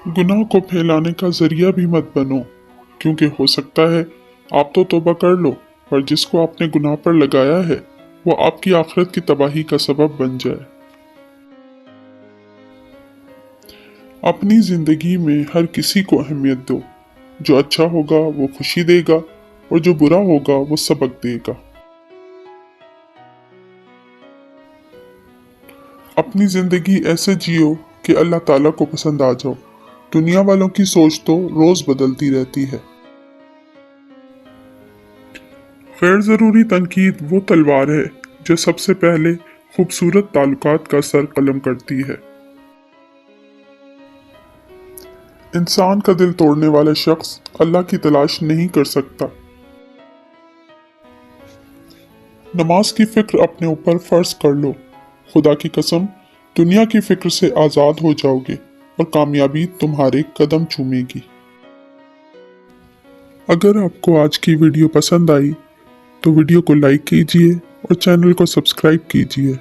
गुनाह को फैलाने का जरिया भी मत बनो, क्योंकि हो सकता है आप तो तौबा कर लो, पर जिसको आपने गुनाह पर लगाया है वो आपकी आखिरत की तबाही का सबब बन जाए। अपनी जिंदगी में हर किसी को अहमियत दो। जो अच्छा होगा वो खुशी देगा और जो बुरा होगा वो सबक देगा। अपनी जिंदगी ऐसे जियो कि अल्लाह ताला को पसंद आ जाओ। दुनिया वालों की सोच तो रोज बदलती रहती है। गैर जरूरी तनकीद वो तलवार है जो सबसे पहले खूबसूरत ताल्लुकात का सर कलम करती है। इंसान का दिल तोड़ने वाला शख्स अल्लाह की तलाश नहीं कर सकता। नमाज की फिक्र अपने ऊपर फर्ज कर लो। खुदा की कसम, दुनिया की फिक्र से आज़ाद हो जाओगे और कामयाबी तुम्हारे कदम चूमेगी। अगर आपको आज की वीडियो पसंद आई तो वीडियो को लाइक कीजिए और चैनल को सब्सक्राइब कीजिए।